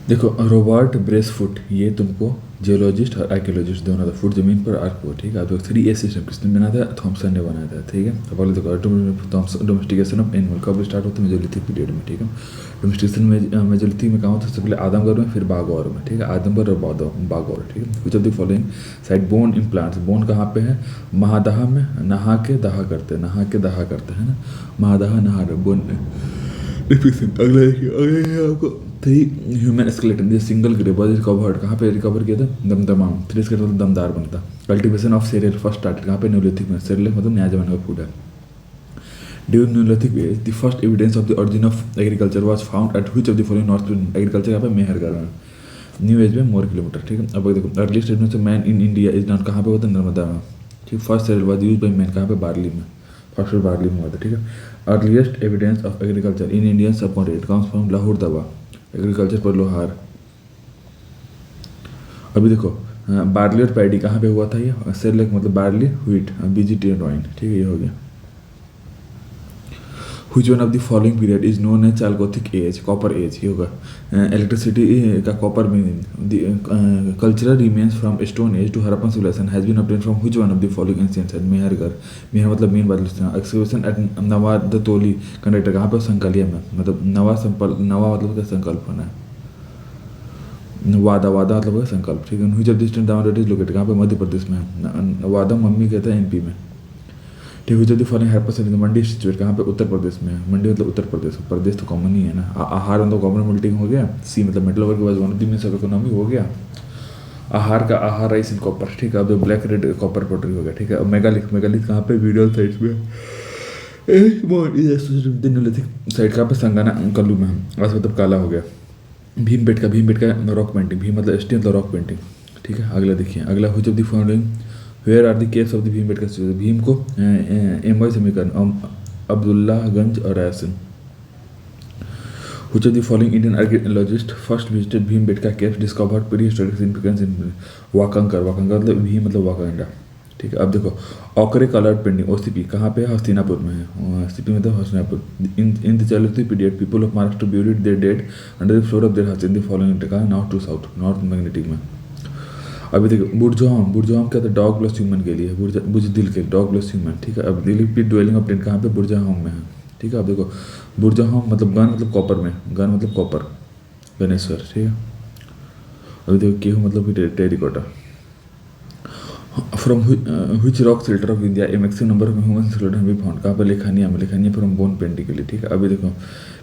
देखो रॉबर्ट ब्रेसफुट ये तुमको जियोलॉजिस्ट और आर्कियोलॉजिस्ट दोनों था। फुट जमीन पर आर्क हुआ, ठीक है। अब 3 ए सिस्टम किसने बनाया था? थॉमसन ने बनाया था, ठीक है। अब अगले देखो डोमेस्टिकेशन ऑफ एनिमल कब स्टार्ट होता है? मेजोलिथिक पीरियड में, ठीक है। डोमेस्टिकेशन में मेजोलिथिक में कहाँ होता है? सबसे पहले आदमगढ़ में, फिर बागौर में, ठीक है। आदमगढ़ और बागौर, ठीक है। कुछ of the following side bone implants, bone कहाँ पे है? महादाहा में। नहा के दहा करते हैं ना, महादाहा नहा बोन। अगला देखिए, अगले आपको थ्री ह्यूमन स्केलेटन ये सिंगल ग्रेव वाज रिकवर्ड, कहाँ पे रिकवर किया था? दमदमा। थ्री स्केलेटन मतलब दमदार बनता। Cultivation of serial first started कहाँ पे? न्यूलिथिक में। सीरियल मतलब नया जमाने का फूड है। During neolithic age the first evidence of the origin of agriculture was found at which of the following north agriculture कहाँ पे? मेहरगढ़ में। न्यू एज में मोर किलोमीटर, ठीक है। अब देखो earliest evidence of man in India is done कहाँ पे होता है? नर्मदा में, ठीक। First serial was use by man कहाँ पे? बार्ली में। फर्स्ट बार्ली में हुआ था, ठीक है। Earliest evidence of agriculture in Indian subcontinent comes from Lahore दवा, एग्रीकल्चर पर लोहार। अभी देखो बार्ली और पैडी कहाँ पे हुआ था? ये सेलेक्ट मतलब barley wheat BGT and wine, ठीक है। ये हो गया। Which one of the following period is known as Chalcolithic age, copper age? ये होगा। इलेक्ट्रिसिटी का कॉपर में the cultural remains from stone age to Harappan civilization has been obtained from which one of the following ancient sites? Mehrgarh. मेहर मतलब main बादल। Excavation eight नवादतोली conductor कहाँ पे? संकलिया में। मतलब नवा मतलब क्या? संकल्प होना है। वादा मतलब क्या? संकल्प, ठीक है। Which of the state Davangarh is located कहाँ पे? मध्य प्रदेश में। वादा मम्मी कहता है एमपी में, ठीक है। जो फॉलोइंग हैपस मंडी सिचुएट कहाँ पे? उत्तर प्रदेश में। मंडी मतलब उत्तर प्रदेश, प्रदेश तो कॉमन ही है ना। आहार मतलब कॉमन मल्टिंग हो गया। सी मतलब मेटल वर्क के बाद one of the means of economy हो गया। आहार का आहार राइस इन कॉपर, ठीक है। अब ब्लैक रेड कॉपर पोटरी हो गया, ठीक है। मेगालिथ कहाँ पे? वीडियो साइड्स में। साइड कहाँ पे? संगाना कल्लू में। आज मतलब काला हो गया। भीमबेटका रॉक पेंटिंग, भीम मतलब एसटी मतलब रॉक पेंटिंग, ठीक है। अगला देखिए, अगला which of the following where are the caves of the Bhimbetka statue? Bhim को एमवाई समीकरण अब्दुल्लाहगंज और Raisen. Which of the following Indian archaeologist first visited Bhimbetka caves discovered pre historic significance in? Wakankar मतलब भीम मतलब वाकांडा, ठीक है। अब देखो ऑकरे कलर्ड पेंटिंग ओसीपी कहाँ पे है? हस्तिनापुर में है। सीपी मतलब Hastinapur. In the challenging period people of Maharashtra buried their dead under the floor of their house in the following कहाँ? North to south, north magnetic में। अभी देखो बुर्जोहम क्या था? डॉग प्लस ह्यूमन के लिए। बुजदिल के डॉग प्लस ह्यूमन, ठीक है। अब दिलीप की ड्वेलिंग ऑफ टेंट कहाँ पे? बुर्जोहम में है, ठीक है। अब देखो बुर्जोहम मतलब गन मतलब कॉपर में, गन मतलब कॉपर, गणेश्वर, ठीक है। अभी देखो केहू मतलब terracotta. From which rock shelter of India a maximum number of human skeleton have been found कहाँ पे? लेखानिया में। लेखानिया फ्रॉम बोन पेंटिंग के लिए, ठीक है। अभी देखो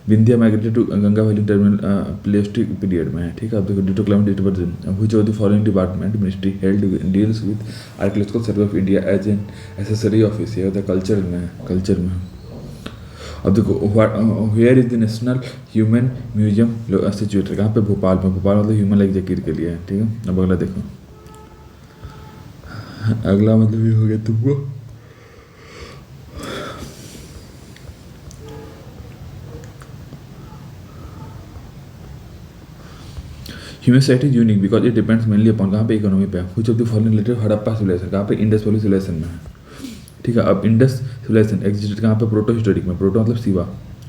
Vindhya migrated to Ganga valley terminal plastic period में है, ठीक है। अब देखो due to climate disturbance which of the following department ministry held deals with archaeological survey of India as an accessory office? ये होता है कल्चर में, कल्चर में। अब देखो where is the national human museum situated कहाँ पे? भोपाल में। भोपाल मतलब ह्यूमन लाइक जकीर के लिए है, ठीक है। अब अगला देखो, अगला मतलब ये हो गया तुमको human site is unique because it depends mainly upon कहाँ पे? इकोनॉमी पे। Which of the following related Harappa civilization कहाँ पे? इंडस वैली सिविलाइजेशन में है, ठीक है। अब इंडस सिविलाइजेशन एग्जिस्टेड कहाँ पे? प्रोटो हिस्टोरिक में। प्रोटो मतलब शिवा,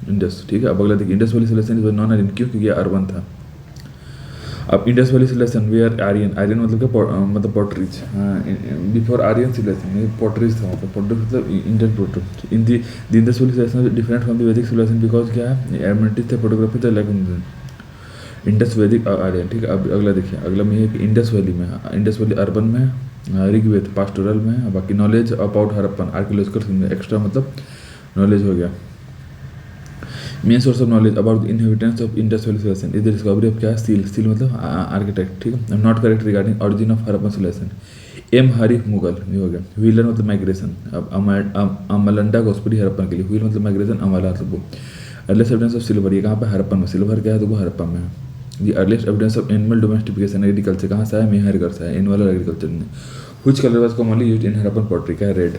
इंडस, ठीक है। अब अगला देखिए Indus valley civilisation is non Aryan, क्यों? क्योंकि अर्बन था। अब Indus valley civilization were Aryan, Aryan मतलब क्या? मतलब potteries. Before Aryan civilization potteries था वहाँ पे। पॉटरीज मतलब Indian proto. In the Indus valley civilization different from the Vedic civilization because क्या है? एडमेंटिस थे, फोटोग्राफी थे, लाइक इंडस वैदिक आर्यन, ठीक है। अब अगला देखिए, अगला में ये कि इंडस वैली में, इंडस वैली अर्बन में, ऋग्वेद पास्टोरल में। बाकी knowledge about Harappan archaeological extra मतलब नॉलेज हो गया। Main source of knowledge about the inhabitants of Indus valley civilisation is the discovery of क्या? स्टील। स्टील मतलब आर्किटेक्ट, ठीक है। Not correct regarding origin of Harappan civilisation एम हरीफ मुगल, ये हो गया। व्हीलर मतलब माइग्रेशन। अब अमलंडा घोसपड़ी हड़प्पन के लिए। व्हील मतलब माइग्रेशन, अमला मतलब अर्लीस्ट एविडेंस ऑफ सिल्वर ये कहाँ पे? हड़प्पन में। सिल्वर क्या है? तो वो हड़प्पन में है। The earliest evidence of animal domestification agriculture कहाँ से है? मेहरगढ़ से है, एनिमल एग्रीकल्चर में। Which colour was commonly used in Harappan pottery का? Red.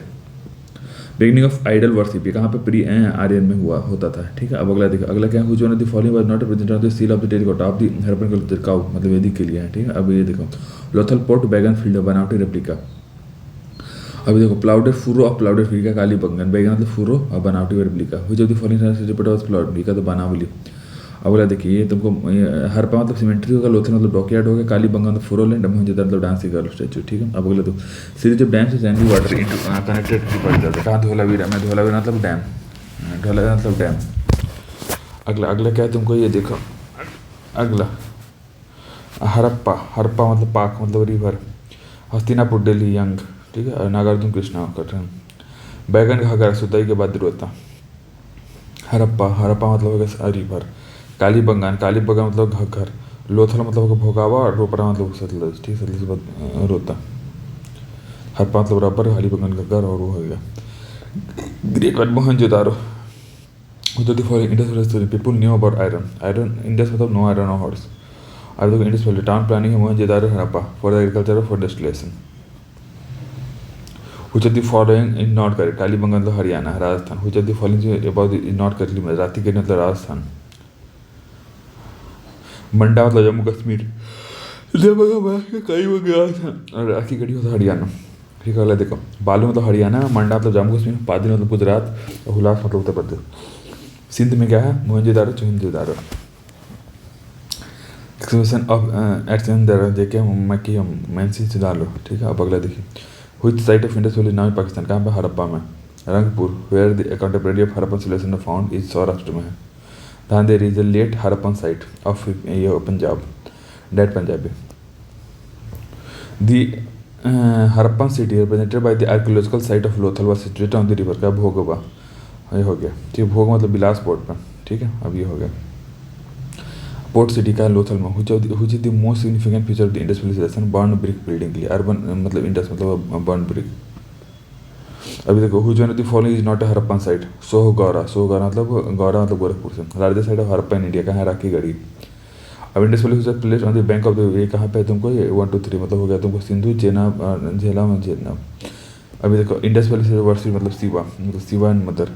Beginning of idol worship ये कहाँ पे? प्री आर्यन में हुआ होता था, ठीक है। अब अगला देखो, अगला क्या है? Which one of the following was not present on the seal of the terracotta of the Harappan culture? Cow मतलब वैदिक के लिए है, ठीक है। अब ये देखो लोथल पोर्ट बैगन फील्ड बनावटी रेप्लिका। अभी देखो प्लाउडेड फूरो ऑफ प्लाउडेड फील्ड का काली बंगन बैगन मतलब फूरो और बनावटी replica. Which of the following report was ploughed का? तो बनावली। अगला देखिए ये तुमको हरप्पा मतलब सीमेंट्री होगा, लोथल मतलब डॉकयार्ड होगा, कालीबंगा मतलब फोरोलैंड, मोहनजोदड़ो मतलब डांसी गर्ल स्टैचू, ठीक है। अब अगला तो series of dams and water into connected river, कहाँ धोलावीरा में, धोलावीरा मतलब डैम, धोलावीरा मतलब डैम। अगला अगला क्या है तुमको ये देखो, अगला हरप्पा, हरप्पा मतलब पाक मतलब रिवर, हस्तिनापुर दिल्ली यंग, ठीक है, नागार्जुन कृष्णा कटन, बैगन घाघरा सुताई के बाद रोता। हरप्पा, हरप्पा मतलब होगा रिवर, कालीबंगान, कालीबंगान मतलब घग्गर, लोथल मतलब होगा भोगावा, और रोपरा मतलब सतलज, ठीक है, सतलज के बाद रोता। हरप्पा मतलब रबर, कालीबंगान घग्गर, और वो हो गया ग्रेट वन मोहनजोदारो। उधर following Indus people knew about iron, iron Indus मतलब नो आयरन और हॉर्स। और देखो इंडस वैली टाउन प्लानिंग है Mohenjodaro Harappa for the agriculture और for distillation. Which of the following is not correct? Kalibangan मतलब Haryana, Rajasthan. Which of the following is about is not correctly मतलब राती के मतलब राजस्थान। मंडा मतलब जम्मू कश्मीर, और राखी गढ़ी होता हरियाणा, ठीक है। अगला देखो बालू मतलब हरियाणा, मंडा मतलब जम्मू कश्मीर, पादी मतलब गुजरात, और हुलास मतलब उत्तर प्रदेश। सिंध में क्या है, मोहनजोदारो चुहनजोदारो। एक्सप्रेशन ऑफ एक्शन दर जेके मक्की मैंसी से डालो, ठीक है। अब अगला देखिए Which site of Indus Valley now in Pakistan, कहाँ पे, हड़प्पा में। Rangpur where the contemporary of Harappan civilization found is Saurashtra में है। धांधेर is a late Harappan site of ये पंजाब, डेट Punjabi. The Harappan city represented by the archaeological site of Lothal was situated on the river, का भोगवा, ये हो गया, ठीक। भोग मतलब बिलासपुर पे, ठीक है। अब ये हो गया पोर्ट सिटी का लोथल में। which is the most significant feature of the Indus Valley civilization, burn brick building के लिए, अर्बन मतलब इंडस मतलब बर्न ब्रिक। अभी देखो which one of the following is not a Harappan site, Sohgaura, Sohgaura मतलब गौरा मतलब गोरखपुर से, largest site of Harappa in India कहाँ है, राखी गढ़ी। अब Indus valley is place on the bank of the way, कहाँ पे है तुमको, ये 1 2 3 मतलब हो गया तुमको सिंधु, जेनाब, झेलम, जेनाब। अभी देखो इंडस वैली से वर्ष मतलब शिवा, मतलब Shiva and mother.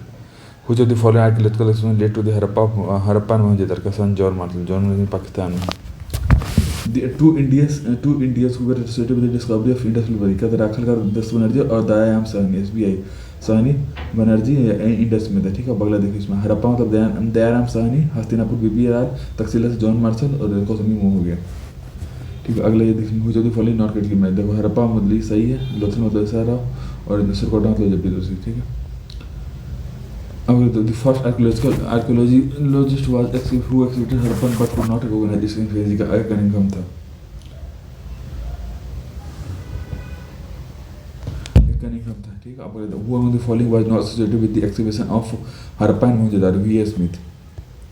Which of the following archaeological excavations led to the Harappa and Mohenjo-daro का सन George Martel, George Martel Pakistan में। The two Indians who were associated with the discovery of Indus Valley का राखलकर दस्त बनर्जी और दयायाम साहनी, SBI साहनी बनर्जी इंडस में था, ठीक है। बगला देखिए इसमें हरप्पा मतलब दयाराम साहनी, हस्तिनापुर BBR, तक्षशिला से जॉन मार्शल, और कौसमी मोह हो गया, ठीक है। अगला ये देखिए which of the following not correctly matched, देखो हरप्पा मतलब सही है, लोथल मतलब सारा, और सरकोटा मतलब जब भी दूसरी, ठीक है। The first archaeologist was who exhibited Harappan but could not recognize this phase का कनिंघम था, कनिंघम था, ठीक है। अब who among the following was not associated with the excavation of Harappa and Mohenjo-daro, V.A. Smith।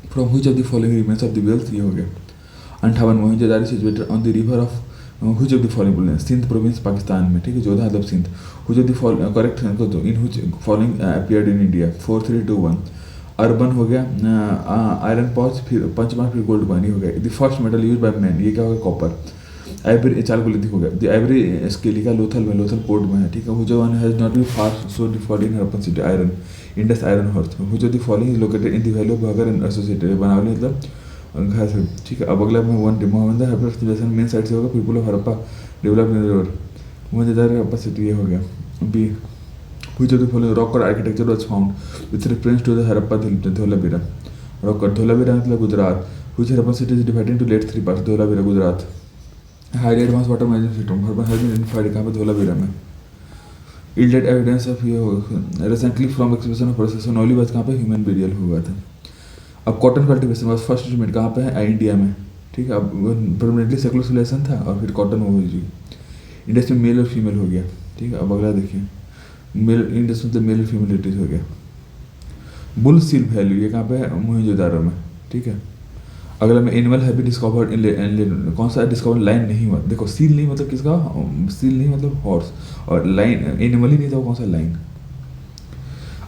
From which of the following remains of the wells, ये हो गया। 58 Mohenjo-daro situated on the river of which of the following, Sindh province Pakistan में, ठीक है, जोधा मतलब Sindh. which of the following correct in which following appeared in India, 4 3 2 1। Urban हो गया, आयरन पॉच, फिर पंचमार, फिर गोल्ड कॉइन हो गया। The first metal use by man, ये क्या हो गया, कॉपर। आइवरी चालकोलिथिक हो गया। द आइवरी स्केलिका लोथल में, लोथल पोर्ट में है, ठीक है। which one has not been fast so default in Harappan city, iron, Indus iron horse. which of the following is located in the valley of Bhagar and associated, Banawali मतलब घास, ठीक है। अब अगला में वन मोहम्मद हरप्पा सिविलाइजेशन मेन साइट से होगा, people of Harappa develop in river, Mohenjodaro Harappa city, ये हो गया। B which of the following rock cut architecture was found with reference to the Harappa Dholavira, rock cut Dholavira मतलब Gujarat. which Harappan city is divided into late 3 parts, Dholavira Gujarat. highly advanced water management system Harappa has been identified कहाँ पे, धोलावीरा में। yielded evidence of ये recently from excavation of procession only was कहाँ पे, human burial हुआ था। अब cotton cultivation was first instrument कहाँ पे है, इंडिया में, ठीक है। अब परमानेंटली सेकुलर सिविलाइजेशन था, और फिर कॉटन वो हुई, इंडस में मेल और फीमेल हो गया, ठीक है। अब अगला देखिए मेल इंडस मतलब मेल और फीमेल लिटरेचर हो गया। बुल सील वैल्यू ये कहाँ पे है, मोहनजोदारो में, ठीक है। अगला में animal have been discovered in, कौन सा डिस्कवर, लाइन नहीं हुआ, देखो सील नहीं मतलब किसका, सील नहीं मतलब हॉर्स, और लाइन एनिमल ही नहीं था, कौन सा, लाइन।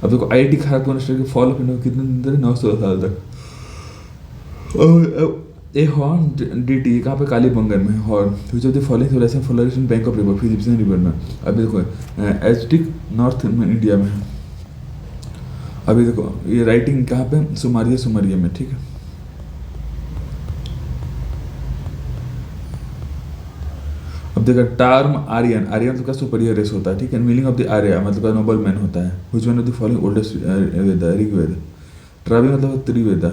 अब देखो IIT खड़गपुर यूनिवर्सिटी के फॉल ऑफ इंडिया कितने दिन तक, 900 साल तक। ए हॉर्न DT कहाँ पे, कालीबंगन में horn. which of the following civilization flourished in bank of river, Egyptian river में। अभी देखो एज़टेक नॉर्थ में इंडिया में है। अभी देखो ये राइटिंग कहाँ पे, सुमारिया में, ठीक है। अब देखो टर्म आर्यन, आर्यन मतलब का सुपीरियर रेस होता है, ठीक है। मीनिंग ऑफ द आर्य मतलब का नोबल मैन होता है। which one of the following oldest Veda, Rigveda. ट्रावी मतलब त्रिवेदा।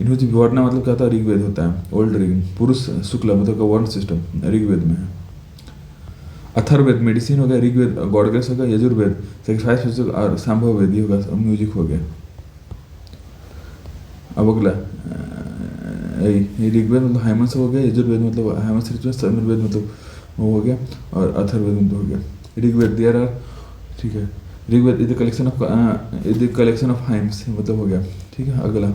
इन्हों जो वर्णा मतलब क्या होता है, ऋग्वेद होता है, ओल्ड ऋग, पुरुष शुक्ल मतलब का वर्ण सिस्टम ऋग्वेद में है। अथर्ववेद मेडिसिन हो गया, ऋग्वेद गॉडगेस हो गया, यजुर्वेद सेक्रीफाइस और सांभव वेद हो गया, म्यूजिक हो गया। अब अगला ऋग्वेद मतलब हेमंस हो गया, यजुर्वेद मतलब हेमंस ऋतु, सामवेद मतलब वो हो गया, और अथर्ववेद मतलब हो गया। ऋग्वेद देयर आर, ठीक है, Rigveda is the collection of hymns मतलब हो गया, ठीक है। अगला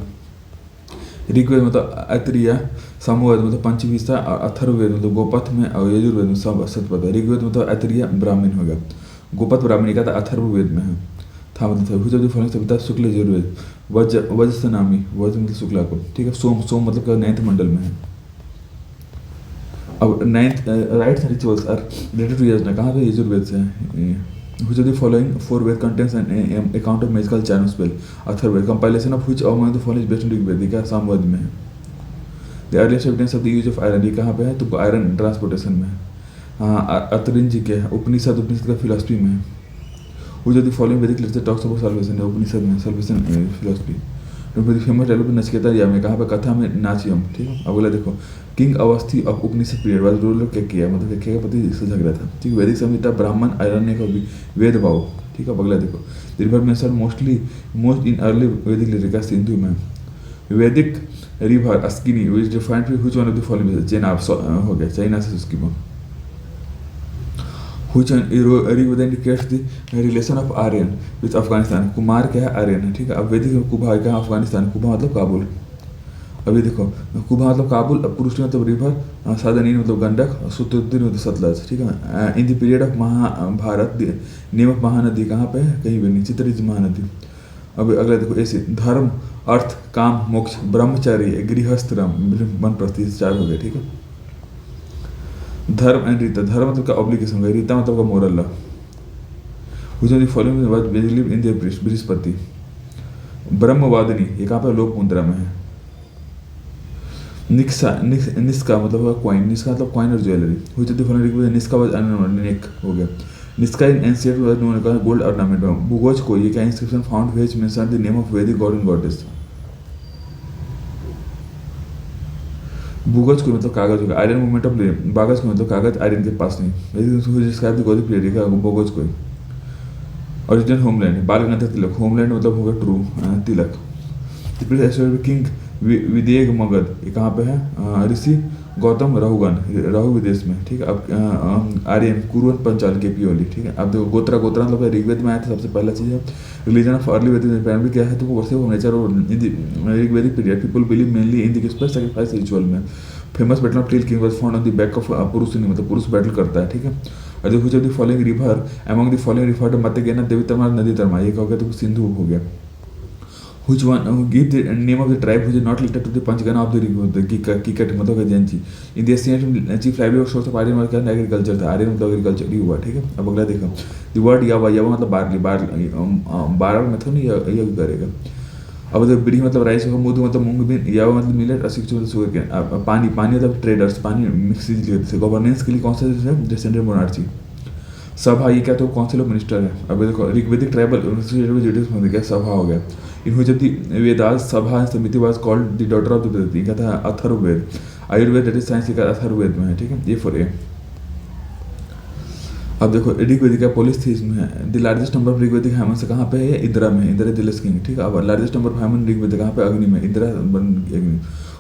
ऋग्वेद मतलब अत्रिया, सामवेद मतलब पंचविंशा, और अथर्ववेद मतलब गोपथ में, और यजुर्वेद में सब शतपथ है। ऋग्वेद मतलब अत्रिया ब्राह्मण हो गया, गोपथ ब्राह्मणी का था, अथर्ववेद में है था मतलब हुई जब फॉलोइंग सभ्यता शुक्ल यजुर्वेद, वज्रसनामी, वज्र मतलब शुक्ला को, ठीक है। सोम, सोम मतलब 9th मंडल में है। अब 9th rites and rituals are related to yajna, कहाँ पे, यजुर्वेद से है। Which of the following 4 Ved contains an account of magical charm spell? Atharvaveda, compilation of which among the following is based on Rigveda, ये क्या सामवेद में है। The earliest evidence of the use of iron, ये कहाँ पे है, तो आयरन ट्रांसपोर्टेशन में है। हाँ, अतरिंज के है, उपनिषद का फिलोसफी में है। Which of the following Vedic literature talks about salvation, Upanishad में salvation philosophy. Famous dialogue Nachiketa या में, कहाँ पे, कथा में नाचियम, ठीक है। अब बोला देखो, king Awasthi of Upanishad period was ruler क्या किया, मतलब क्या के प्रति इससे झगड़ा था, ठीक। वैदिक संहिता ब्राह्मण आयरण्य का वेद भाव, ठीक है। अगला देखो, river mention most in early वैदिक लिटरेचर, सिंधु में वैदिक river Askini which defined which one of the following, China हो गया, चाइना से उसकी बात। Which Rigveda indicates the relation of Aryan with Afghanistan, Kumar क्या है, आर्यन है, ठीक है। अब वैदिक कुबा क्या है, अफगानिस्तान, कुबा मतलब काबुल। अभी देखो, कुबा मतलब काबुल, पुरुष मतलब रिवर, साधनी मतलब गंडक, सुतुद्दीन मतलब सतलज, ठीक है। In the period of Mahabharata name of Mahanadi कहाँ पे है, कहीं भी नहीं, चित्रिज महानदी। अब अगला देखो, ऐसे धर्म, अर्थ, काम, मोक्ष, ब्रह्मचारी, गृहस्थ्रम, वनप्रस्थि, 4 हो गए, ठीक है। धर्म एंड रीता, धर्म मतलब का ऑब्लिगेशन है, रीता मतलब का moral law. Which of the following was believe in there Brihaspati, brahmavadini, ये कहाँ पे, लोक मुद्रा में है। निस्का मतलब कॉइन, निस्का मतलब कॉइन और jewellery. Which of the following nishka was neck हो गया, nishka in ancient was known as gold ornament. Boghazkoi, ये क्या inscription found which mention the name of Vedic god and goddess. Boghazkoi मतलब कागज होगा, आयरन मूवमेंट ऑफ बागज को मतलब कागज आयरन के पास नहीं, डिस्क्राइब द गॉड प्लेयर का बोगज को। ओरिजिनल होमलैंड, बाल गंगाधर तिलक, होमलैंड मतलब होगा ट्रू तिलक। किंग विदेग मगध, ये कहाँ पे है, ऋषि गौतम रहुगन, राहु विदेश में, ठीक है। अब आर्यन कुरुवन पंचाल के पियोली, ठीक है। अब देखो गोत्रा, गोत्रा मतलब ऋग्वेद में आया था, सबसे पहला चीज़ है। रिलीजन ऑफ अर्ली वैदिक पैरवी क्या है, तो वर्षे ऑफ नेचर और Rigvedic period people believe mainly in the sacrifice ritual में। Famous battle of ten king was found on the bank of Purush, मतलब पुरुष बैटल करता है, ठीक है। और जो the following river among the following refer मत गेना देवी तमा नदी तरमा, ये क्या हो गया, तो सिंधु हो गया। Which one give the name of the tribe which is not related to the Panchgana of the Kikat मतलब Gajanchi. In the ancient chief livelihood source of Aryan was agriculture था, Aryan मतलब agriculture ही हुआ, ठीक है। अब अगला देखो, the word यावा, यावा मतलब बार्ली, बारल मतलब नहीं यज्ञ करेगा। अब तो बिड़ी मतलब राइस होगा, मोदू मतलब मूंग बीन, यावा मतलब मिलेट, असिक्स मतलब शुगर केन। पानी, पानी मतलब ट्रेडर्स, पानी मिक्स लेते, गवर्नेंस के लिए कौन सा डिसेंडेंट मोनार्ची। सभा, ये क्या, तो काउंसिल ऑफ मिनिस्टर है। अब देखो, ऋग्वेदिक ट्राइबल क्या सभा हो गया। इन्हों जब दी Vedas sabha samiti was called the daughter of the Veda, क्या था, Atharvaveda. Ayurveda that is science का अथर्ववेद में है, ठीक है। ये फॉर ए। अब देखो, ऋग्वेदिक का पॉलिथिज्म है। द लार्जेस्ट नंबर ऑफ ऋग्वेदिक हेमन से कहाँ पे है, इंदिरा में, इंदिरा दिलस किंग, ठीक है। अब largest number of hymn Rigveda कहाँ पे, अग्नि में, Indra Agni.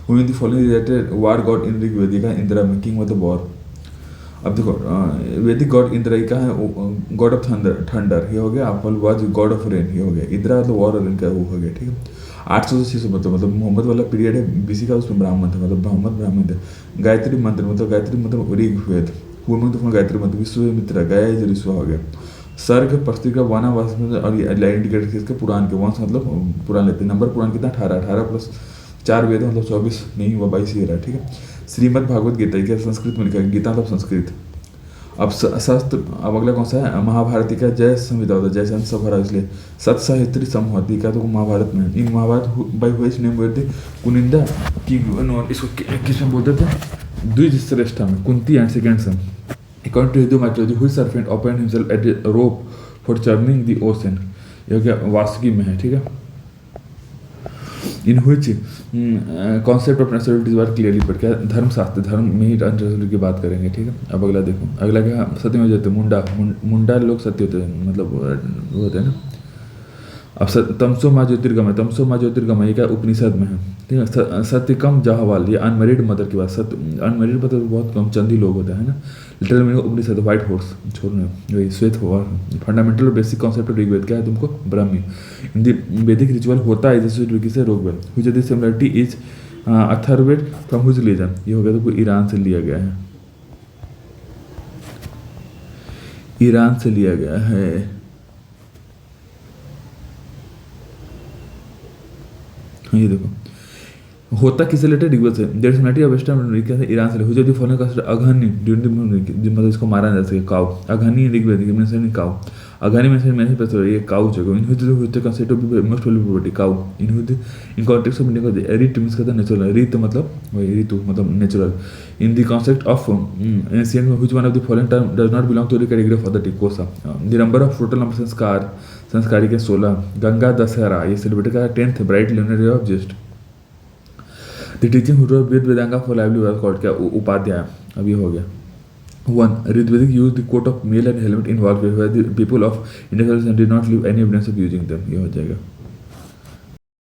Which the following related war god in Rigvedic Indra में, किंग मतलब वॉर। अब देखो, वैदिक गॉड इंद्रा का है, गॉड ऑफ थंडर ये हो गया। आप वाज गॉड ऑफ रेन ये हो गया। इंद्रा मतलब वॉर और रेन का वो हो गया, ठीक है। 800 से 600 मतलब मोहम्मद वाला पीरियड है बीसी का, उसमें ब्राह्मण था, मतलब ब्राह्मण थे। गायत्री मंत्र मतलब गायत्री मतलब ऋग्वेद, पूर्व गायत्री मंत्र, विश्वामित्र गाया ऋषि हो गया। सर्ग पस्तिका वाना वास और इंडिकेटर किसके, पुराण के, वंश मतलब पुराण लेते हैं। नंबर पुराण कितना, 18 प्लस 4 वेद मतलब 24 नहीं हुआ, 22 ही रहा, ठीक है। श्रीमद् भागवत गीता क्या संस्कृत में लिखा है, गीता मतलब संस्कृत। अब शास्त्र, अब अगला कौन सा है, महाभारती का जय संविधा होता है, जय संत सब भरा, इसलिए सत साहित्री समूहती का तो महाभारत में। इन महाभारत बाई हुई नेम बोलते कुनिंदा की, इसको किस में बोलते थे, द्विज श्रेष्ठा में, Kunti and second son. According to Hindu mythology which serpent open himself at the rope for churning the ocean, ये क्या वासुकी में है, ठीक है। In which concept of naturality were clearly पढ़ क्या धर्मशास्त्र धर्म में ही नेचुरलिटी की बात करेंगे। ठीक है, अब अगला देखो, अगला क्या, सत्य में जाते मुंडा लोग सत्य होते हैं, मतलब वो होते हैं ना। अब तमसो माँ ज्योतिर्गमय, तमसो माँ ज्योतिर्गमय ये क्या उपनिषद में है। ठीक है, सत्यकम जहावाल ये अनमेरिड मदर की बात, सत्य अनमेरिड मदर बहुत कम चंद ही लोग होते हैं ना। Literal meaning Upanishad white horse छोड़ने वही श्वेत हो। Fundamental basic concept of Rigveda क्या है तुमको, Brahmi. In the Vedic ritual होता है जैसे ऋग्वेद से रोगवेल हुई the similarity is Atharvaveda from whose religion, ये हो गया तो कोई ईरान से लिया गया है, ईरान से लिया गया है। ये देखो होता किससे रिलेटेड ऋग्वेद से, there is not a western क्या है ईरान से हुई द फॉलोइंग कास्ट अघनी ड्यूरिंग मतलब इसको मारा जा सके काउ, अघनी ऋग्वेद की मेंशन काउ, अघनी मेंशन पे ये काउ जगह in which the concept of most valuable property cow in which in context of meaning Rita means कहता है नेचुरल, रीत मतलब वही ऋतु मतलब natural. In the concept of ancient which one of the following term does not belong to the category of other टिकोसा। The number of total number sanskari के 16, गंगा दशहरा ये celebrate का 10th bright lunar of जस्ट। The teaching Veda वेदांगा for lively called क्या उपाध्याय, अब ये हो गया। 1 Rigvedic use the coat of mail and helmet involve where the people of Indian did not leave any evidence of using them, ये हो जाएगा।